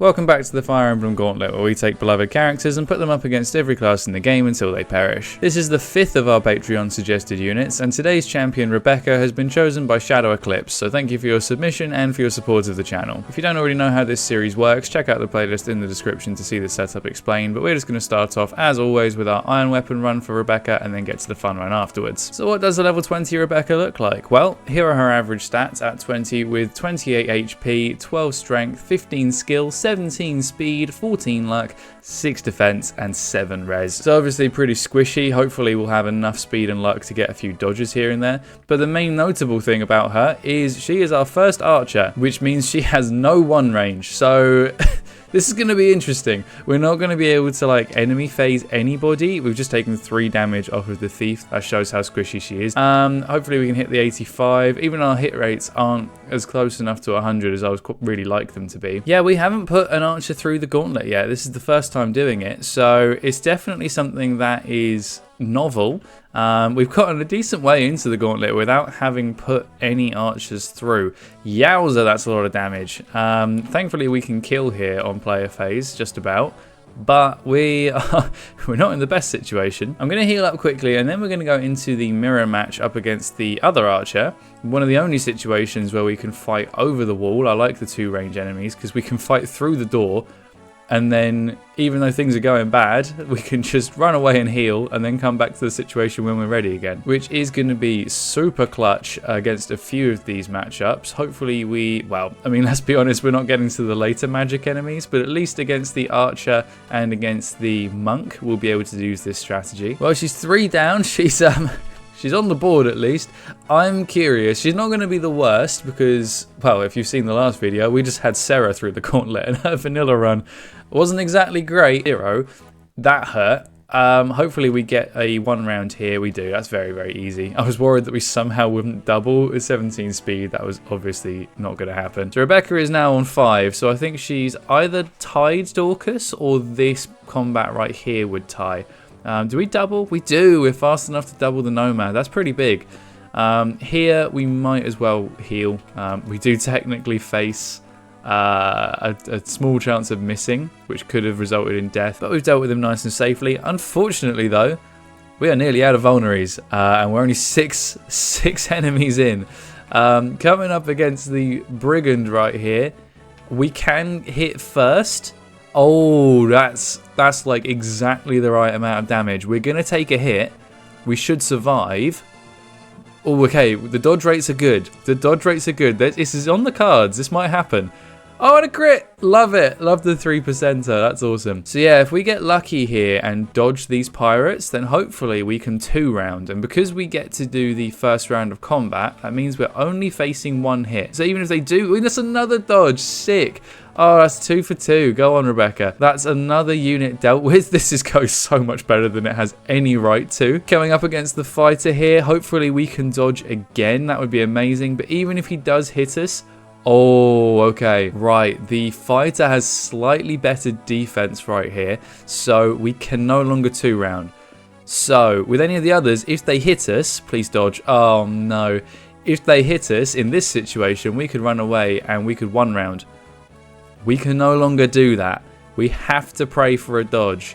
Welcome back to the Fire Emblem Gauntlet, where we take beloved characters and put them up against every class in the game until they perish. This is the 5th of our Patreon suggested units, and today's champion Rebecca has been chosen by Shadow Eclipse, so thank you for your submission and for your support of the channel. If you don't already know how this series works, check out the playlist in the description to see the setup explained, but we're just going to start off, as always, with our Iron Weapon run for Rebecca and then get to the fun run afterwards. So what does a level 20 Rebecca look like? Well, here are her average stats at 20 with 28 HP, 12 strength, 15 skill, 17 speed, 14 luck, 6 defense and 7 res. So obviously pretty squishy. Hopefully we'll have enough speed and luck to get a few dodges here and there. But the main notable thing about her is she is our first archer, which means she has no one range. So this is going to be interesting. We're not going to be able to like enemy phase anybody. We've just taken 3 damage off of the thief. That shows how squishy she is. Hopefully we can hit the 85. Even our hit rates aren't as close enough to 100 as I would really like them to be. Yeah, we haven't put an archer through the gauntlet yet. This is the first time doing it. So it's definitely something that is novel. We've gotten a decent way into the gauntlet without having put any archers through. Yowza, that's a lot of damage. Thankfully we can kill here on player phase, just about. But we're not in the best situation. I'm going to heal up quickly and then we're going to go into the mirror match up against the other archer. One of the only situations where we can fight over the wall. I like the 2 range enemies because we can fight through the door. And then, even though things are going bad, we can just run away and heal and then come back to the situation when we're ready again. Which is going to be super clutch against a few of these matchups. Hopefully let's be honest, we're not getting to the later magic enemies, but at least against the archer and against the monk, we'll be able to use this strategy. Well, she's 3 down. She's on the board at least. I'm curious. She's not going to be the worst because, well, if you've seen the last video, we just had Serra through the gauntlet and her vanilla run wasn't exactly great. 0. That hurt. Hopefully we get a 1 round here. We do. That's very, very easy. I was worried that we somehow wouldn't double with 17 speed. That was obviously not going to happen. So Rebecca is now on 5. So I think she's either tied Dorcas or this combat right here would tie. Do we double? We do. We're fast enough to double the Nomad. That's pretty big. Here we might as well heal. We do technically face a small chance of missing, which could have resulted in death, but we've dealt with him nice and safely. Unfortunately though, we are nearly out of vulneraries, and we're only six enemies in. Coming up against the brigand right here, we can hit first. Oh, that's like exactly the right amount of damage. We're going to take a hit. We should survive. Oh, okay. The dodge rates are good. The dodge rates are good. This is on the cards. This might happen. Oh, and a crit. Love it. Love the 3%er. That's awesome. So yeah, if we get lucky here and dodge these pirates, then hopefully we can 2 round. And because we get to do the first round of combat, that means we're only facing 1 hit. So even if they do, that's another dodge. Sick. Oh, that's 2 for 2. Go on, Rebecca. That's another unit dealt with. This is going so much better than it has any right to. Coming up against the fighter here, hopefully we can dodge again. That would be amazing. But even if he does hit us, oh, okay. Right. The fighter has slightly better defense right here. So we can no longer 2 round. So with any of the others, if they hit us, please dodge. Oh, no. If they hit us in this situation, we could run away and we could 1 round. We can no longer do that. We have to pray for a dodge.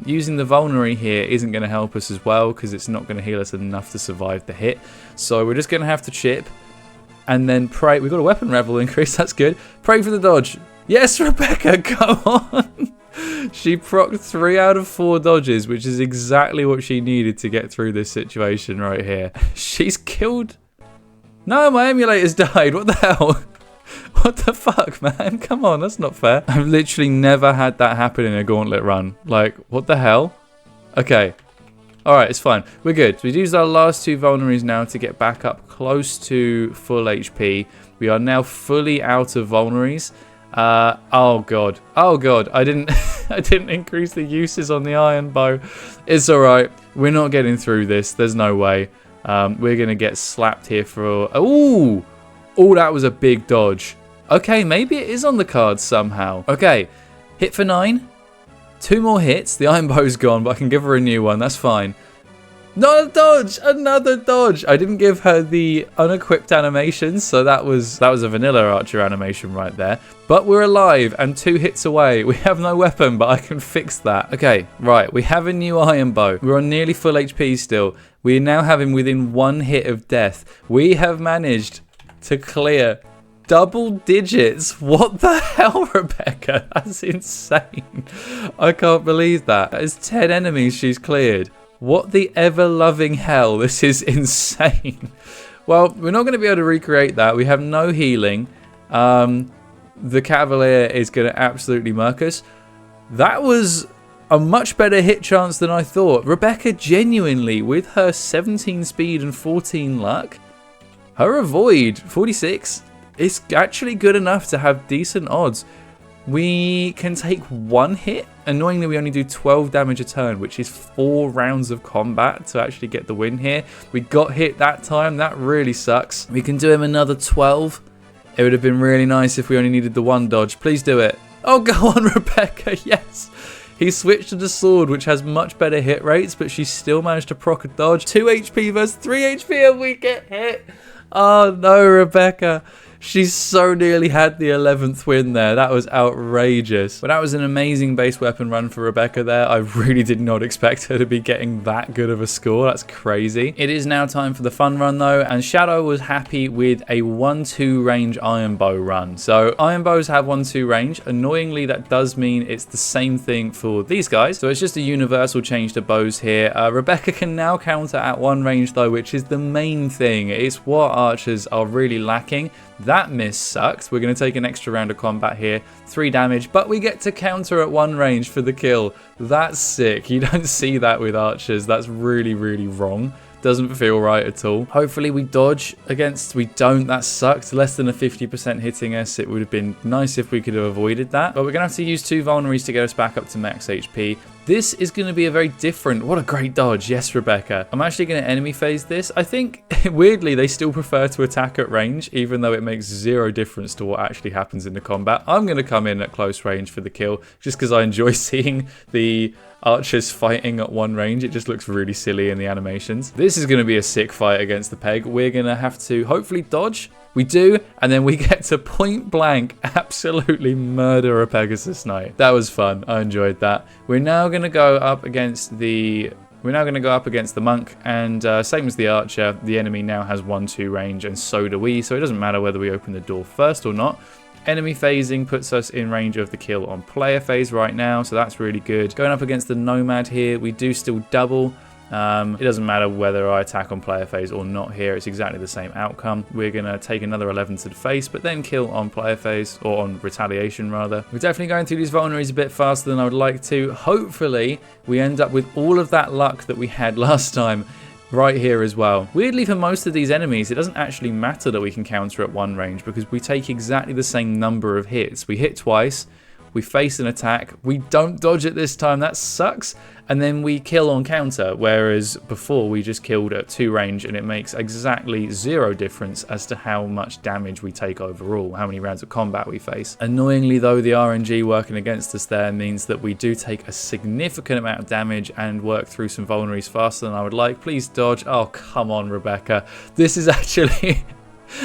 Using the vulnerary here isn't going to help us as well because it's not going to heal us enough to survive the hit. So we're just going to have to chip and then pray. We've got a weapon level increase. That's good. Pray for the dodge. Yes, Rebecca, go on. She procced 3 out of 4 dodges, which is exactly what she needed to get through this situation right here. She's killed. No, my emulator's died. What the hell? What the fuck, man? Come on, that's not fair. I've literally never had that happen in a gauntlet run. Like, what the hell? Okay. Alright, it's fine. We're good. So we've used our last 2 vulneraries now to get back up close to full HP. We are now fully out of vulneraries. Oh god. Oh god. I didn't I didn't increase the uses on the iron bow. It's alright. We're not getting through this. There's no way. We're gonna get slapped here for ooh! Oh, that was a big dodge. Okay, maybe it is on the cards somehow. Okay, hit for 9. 2 more hits. The iron bow's gone, but I can give her a new one. That's fine. Not a dodge! Another dodge! I didn't give her the unequipped animations, so that was a vanilla archer animation right there. But we're alive and 2 hits away. We have no weapon, but I can fix that. Okay, right. We have a new iron bow. We're on nearly full HP still. We now have him within 1 hit of death. We have managed to clear double digits. What the hell, Rebecca? That's insane. I can't believe that. That is 10 enemies she's cleared. What the ever-loving hell? This is insane. Well, we're not going to be able to recreate that. We have no healing. The Cavalier is going to absolutely murk us. That was a much better hit chance than I thought. Rebecca genuinely, with her 17 speed and 14 luck, her avoid, 46, is actually good enough to have decent odds. We can take 1 hit. Annoyingly, we only do 12 damage a turn, which is 4 rounds of combat to actually get the win here. We got hit that time. That really sucks. We can do him another 12. It would have been really nice if we only needed the 1 dodge. Please do it. Oh, go on, Rebecca. Yes. He switched to the sword, which has much better hit rates, but she still managed to proc a dodge. 2 HP versus 3 HP, and we get hit. Oh, no, Rebecca. She so nearly had the 11th win there. That was outrageous. But that was an amazing base weapon run for Rebecca there. I really did not expect her to be getting that good of a score. That's crazy. It is now time for the fun run though, and Shadow was happy with a 1-2 range iron bow run. So iron bows have 1-2 range. Annoyingly, that does mean it's the same thing for these guys. So it's just a universal change to bows here. Rebecca can now counter at 1 range though, which is the main thing. It's what archers are really lacking. That miss sucks. We're going to take an extra round of combat here. 3 damage, but we get to counter at 1 range for the kill. That's sick. You don't see that with archers. That's really, really wrong. Doesn't feel right at all. Hopefully we dodge against. We don't. That sucked. Less than a 50% hitting us. It would have been nice if we could have avoided that. But we're going to have to use 2 vulneraries to get us back up to max HP. This is going to be a very different... What a great dodge. Yes, Rebecca. I'm actually going to enemy phase this. I think, weirdly, they still prefer to attack at range, even though it makes 0 difference to what actually happens in the combat. I'm going to come in at close range for the kill, just because I enjoy seeing the archers fighting at 1 range. It just looks really silly in the animations. This is going to be a sick fight against the peg. We're going to have to hopefully dodge. We do, and then we get to point blank absolutely murder a Pegasus Knight. That was fun. I enjoyed that. We're now going to go up against the... monk, and same as the archer, the enemy now has 1-2 range, and so do we, so it doesn't matter whether we open the door first or not. Enemy phasing puts us in range of the kill on player phase right now, so that's really good. Going up against the Nomad here, we do still double. It doesn't matter whether I attack on player phase or not here, it's exactly the same outcome. We're going to take another 11 to the face, but then kill on player phase, or on retaliation rather. We're definitely going through these vulneraries a bit faster than I would like to. Hopefully, we end up with all of that luck that we had last time right here as well. Weirdly, for most of these enemies, it doesn't actually matter that we can counter at 1 range, because we take exactly the same number of hits. We hit twice, we face an attack, we don't dodge it this time, that sucks, and then we kill on counter, whereas before we just killed at 2 range, and it makes exactly 0 difference as to how much damage we take overall, how many rounds of combat we face. Annoyingly though, the RNG working against us there means that we do take a significant amount of damage and work through some vulneraries faster than I would like. Please dodge. Oh, come on, Rebecca. This is actually...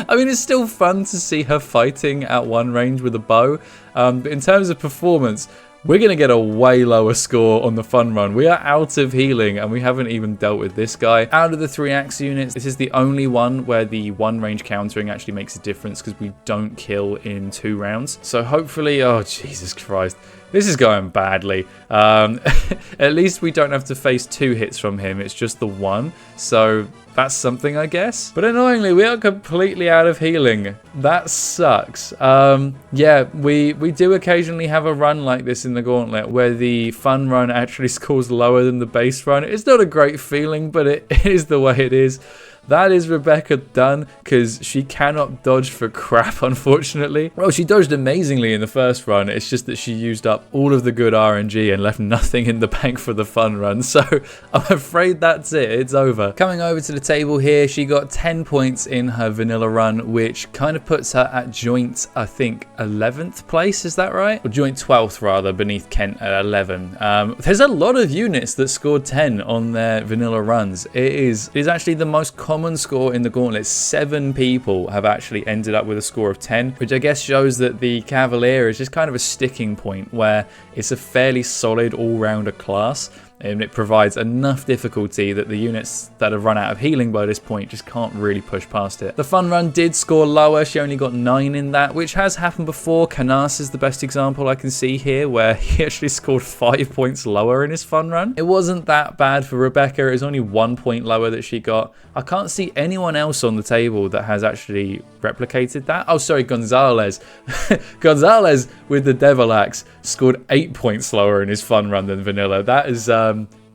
I mean, it's still fun to see her fighting at 1 range with a bow, but in terms of performance, we're going to get a way lower score on the fun run. We are out of healing, and we haven't even dealt with this guy. Out of the 3 axe units, this is the only one where the 1 range countering actually makes a difference, because we don't kill in 2 rounds. So hopefully, oh Jesus Christ, this is going badly. At least we don't have to face 2 hits from him, it's just the 1. So that's something, I guess. But annoyingly, we are completely out of healing. That sucks. Yeah, we do occasionally have a run like this in the gauntlet where the fun run actually scores lower than the base run. It's not a great feeling, but it is the way it is. That is Rebecca done, because she cannot dodge for crap, unfortunately. Well, she dodged amazingly in the first run. It's just that she used up all of the good RNG and left nothing in the bank for the fun run. So I'm afraid that's it. It's over. Coming over to the table here, she got 10 points in her vanilla run, which kind of puts her at joint, I think, 11th place. Is that right? Or joint 12th, rather, beneath Kent at 11. There's a lot of units that scored 10 on their vanilla runs. It is actually the most common score in the gauntlet. 7 people have actually ended up with a score of 10, which I guess shows that the Cavalier is just kind of a sticking point where it's a fairly solid all-rounder class. And it provides enough difficulty that the units that have run out of healing by this point just can't really push past it. The fun run did score lower. She only got 9 in that, which has happened before. Canas is the best example I can see here, where he actually scored 5 points lower in his fun run. It wasn't that bad for Rebecca. It was only 1 point lower that she got. I can't see anyone else on the table that has actually replicated that. Oh, sorry, Gonzalez. Gonzalez with the Devil Axe scored 8 points lower in his fun run than vanilla. That is,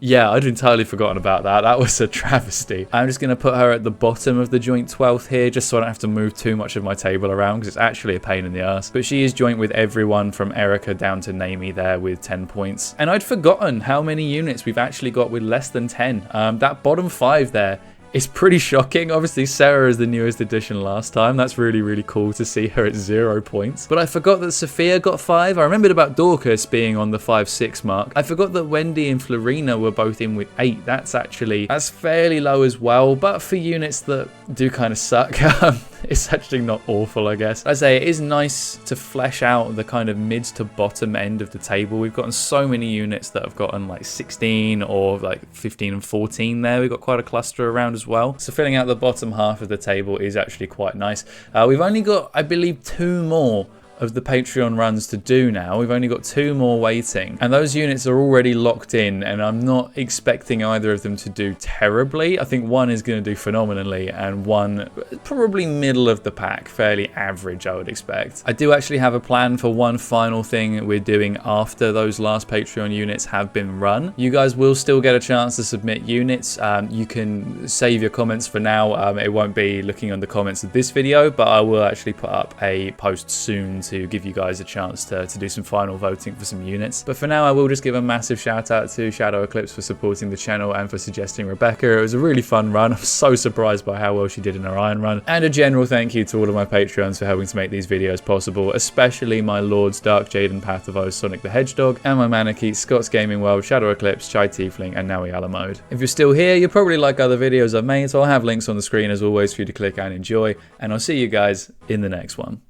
yeah, I'd entirely forgotten about that. That was a travesty. I'm just going to put her at the bottom of the joint 12th here, just so I don't have to move too much of my table around, because it's actually a pain in the ass. But she is joint with everyone from Eirika down to Neimi there with 10 points. And I'd forgotten how many units we've actually got with less than 10. That bottom 5 there, it's pretty shocking. Obviously, Serra is the newest addition last time. That's really, really cool to see her at 0 points. But I forgot that Sophia got 5. I remembered about Dorcas being on the 5-6 mark. I forgot that Wendy and Florina were both in with 8. That's fairly low as well. But for units that do kind of suck, it's actually not awful, I guess. I say it is nice to flesh out the kind of mid to bottom end of the table. We've gotten so many units that have gotten like 16 or like 15 and 14 there. We've got quite a cluster around as well. So filling out the bottom half of the table is actually quite nice. We've only got, I believe, 2 more of the Patreon runs to do now. We've only got 2 more waiting, and those units are already locked in, and I'm not expecting either of them to do terribly. I think one is going to do phenomenally, and one probably middle of the pack, fairly average, I would expect. I do actually have a plan for one final thing we're doing after those last Patreon units have been run. You guys will still get a chance to submit units. You can save your comments for now. It won't be looking on the comments of this video, but I will actually put up a post soon to give you guys a chance to do some final voting for some units. But for now, I will just give a massive shout out to Shadow Eclipse for supporting the channel and for suggesting Rebecca. It was a really fun run. I'm so surprised by how well she did in her iron run. And a general thank you to all of my Patreons for helping to make these videos possible, especially my Lords Dark Jaden, Path of Oz, Sonic the Hedgehog, and my Manakee, Scott's Gaming World, Shadow Eclipse, Chai Tiefling, and Naui Alamode. If you're still here, you'll probably like other videos I've made, so I'll have links on the screen as always for you to click and enjoy, and I'll see you guys in the next one.